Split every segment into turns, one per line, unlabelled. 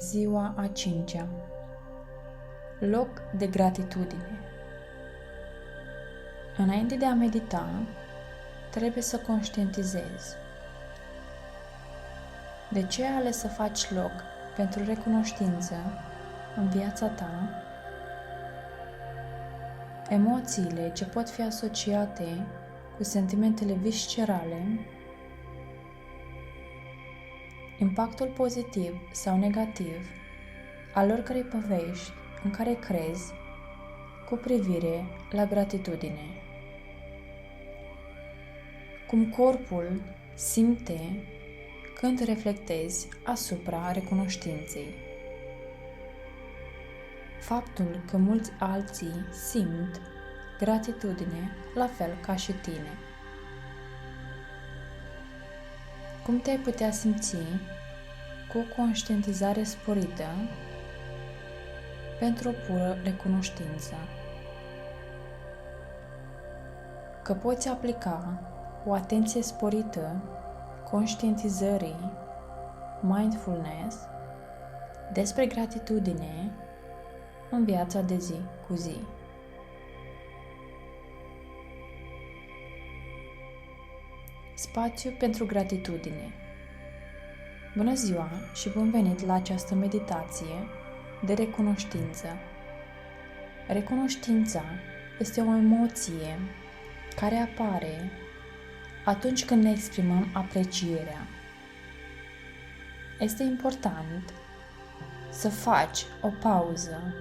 Ziua a 5-a. Loc de gratitudine. Înainte de a medita, trebuie să conștientizezi. De ce ai ales să faci loc pentru recunoștință în viața ta? Emoțiile ce pot fi asociate cu sentimentele viscerale, impactul pozitiv sau negativ al oricărei povești în care crezi cu privire la gratitudine. Cum corpul simte când reflectezi asupra recunoștinței. Faptul că mulți alții simt gratitudine la fel ca și tine. Cum te-ai putea simți cu conștientizare sporită pentru o pură recunoștință? Că poți aplica o atenție sporită conștientizării mindfulness despre gratitudine în viața de zi cu zi. Spațiu pentru gratitudine. Bună ziua și bun venit la această meditație de recunoștință. Recunoștința este o emoție care apare atunci când ne exprimăm aprecierea. Este important să faci o pauză,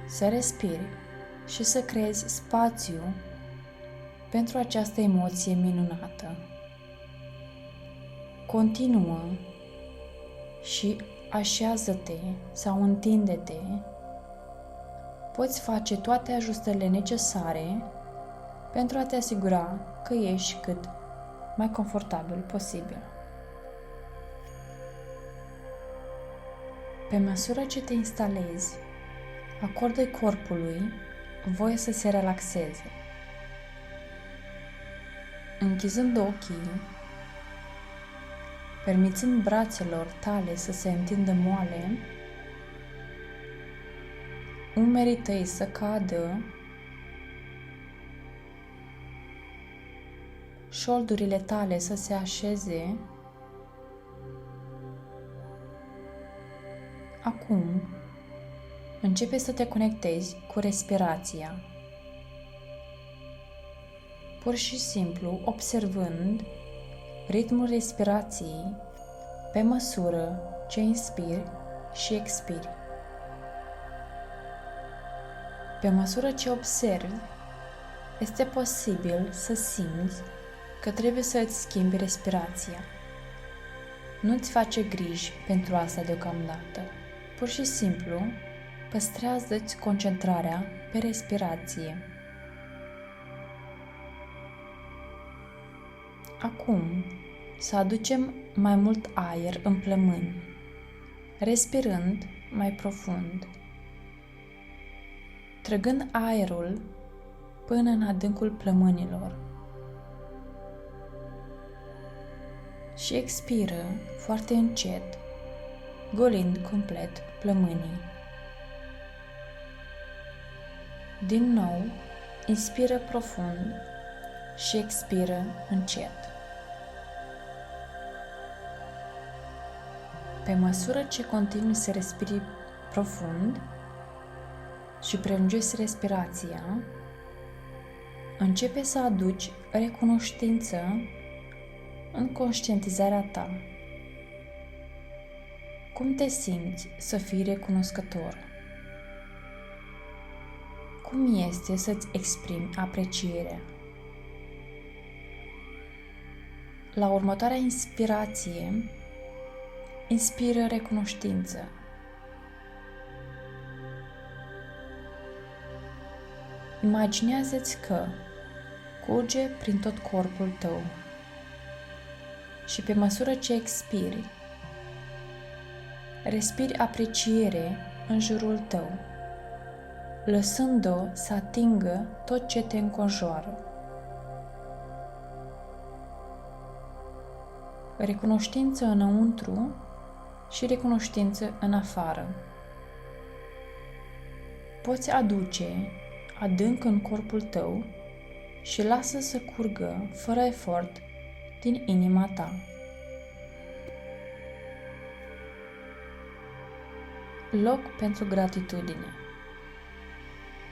să respiri și să creezi spațiu pentru această emoție minunată. Continuă și așează-te sau întinde-te. Poți face toate ajustările necesare pentru a te asigura că ești cât mai confortabil posibil. Pe măsură ce te instalezi, acordă-i corpului voie să se relaxeze. Închizând ochii, permițând brațelor tale să se întindă moale, umerii tăi să cadă, șoldurile tale să se așeze. Acum, începe să te conectezi cu respirația. Pur și simplu observând ritmul respirației pe măsură ce inspiri și expiri. Pe măsură ce observi, este posibil să simți că trebuie să îți schimbi respirația. Nu-ți face griji pentru asta deocamdată. Pur și simplu, păstrează-ți concentrarea pe respirație. Acum, să aducem mai mult aer în plămâni, respirând mai profund, trăgând aerul până în adâncul plămânilor și expiră foarte încet, golind complet plămânii. Din nou, inspiră profund și expiră încet. Pe măsură ce continui să respiri profund și prelungești respirația, începe să aduci recunoștință în conștientizarea ta. Cum te simți să fii recunoscător? Cum este să-ți exprimi aprecierea? La următoarea inspirație, inspiră recunoștință. Imaginează-ți că curge prin tot corpul tău și pe măsură ce expiri, respiri apreciere în jurul tău, lăsând-o să atingă tot ce te înconjoară. Recunoștință înăuntru și recunoștință în afară. Poți aduce adânc în corpul tău și lasă să curgă fără efort din inima ta. Loc pentru gratitudine.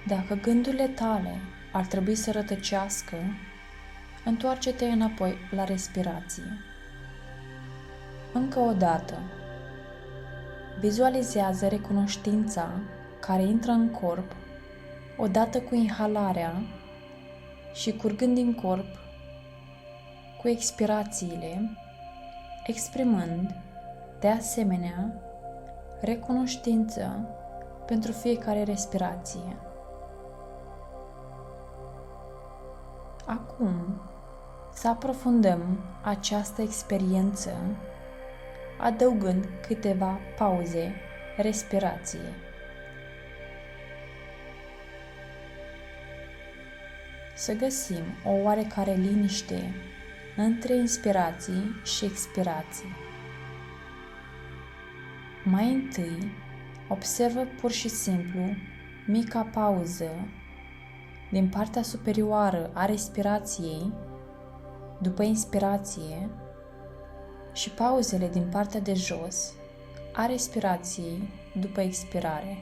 Dacă gândurile tale ar trebui să rătăcească, întoarce-te înapoi la respirație. Încă o dată, vizualizează recunoștința care intră în corp odată cu inhalarea și curgând din corp cu expirațiile, exprimând, de asemenea, recunoștință pentru fiecare respirație. Acum, să aprofundăm această experiență adăugând câteva pauze respirației. Să găsim o oarecare liniște între inspirații și expirații. Mai întâi, observă pur și simplu mica pauză din partea superioară a respirației după inspirație și pauzele din partea de jos a respirației după expirare.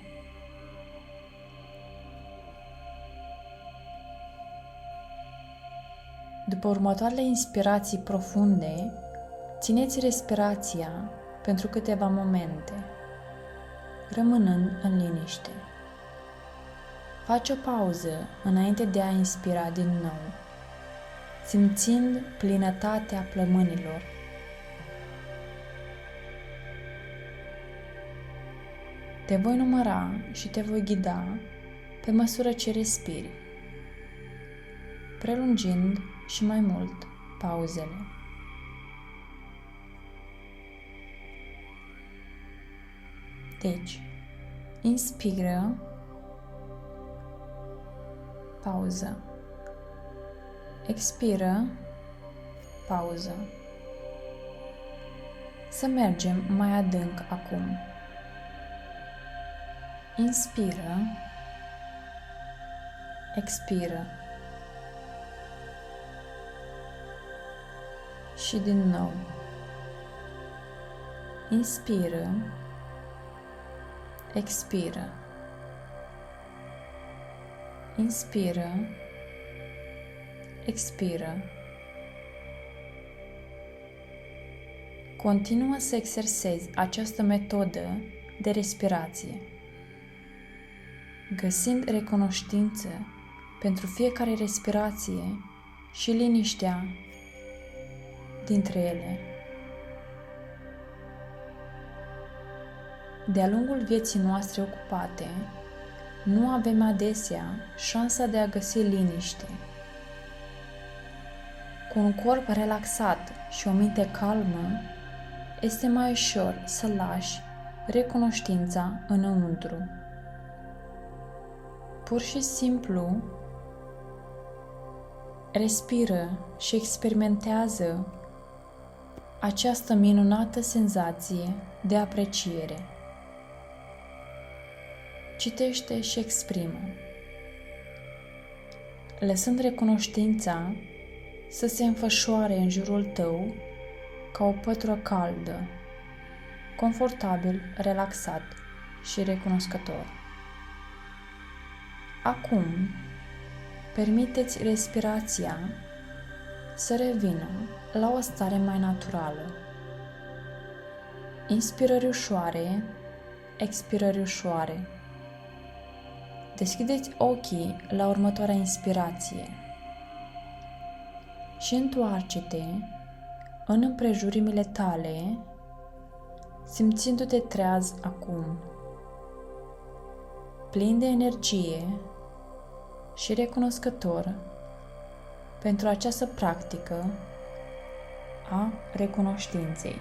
După următoarele inspirații profunde, țineți respirația pentru câteva momente, rămânând în liniște. Faci o pauză înainte de a inspira din nou, simțind plinătatea plămânilor. Te voi număra și te voi ghida pe măsură ce respiri, prelungind și mai mult pauzele. Deci, inspiră, pauză, expiră, pauză. Să mergem mai adânc acum. Inspiră, expiră și din nou. Inspiră, expiră, inspiră, expiră. Continuă să exersezi această metodă de respirație, găsind recunoștință pentru fiecare respirație și liniștea dintre ele. De-a lungul vieții noastre ocupate, nu avem adesea șansa de a găsi liniște. Cu un corp relaxat și o minte calmă, este mai ușor să lași recunoștința înăuntru. Pur și simplu, respiră și experimentează această minunată senzație de apreciere. Citește și exprimă, lăsând recunoștința să se înfășoare în jurul tău ca o pătură caldă, confortabil, relaxat și recunoscător. Acum, permiteți respirația să revină la o stare mai naturală. Inspirări ușoare, expirări ușoare. Deschideți ochii la următoarea inspirație și întoarce-te în împrejurimile tale, simțindu-te treaz acum, plin de energie și recunoscător pentru această practică a recunoștinței.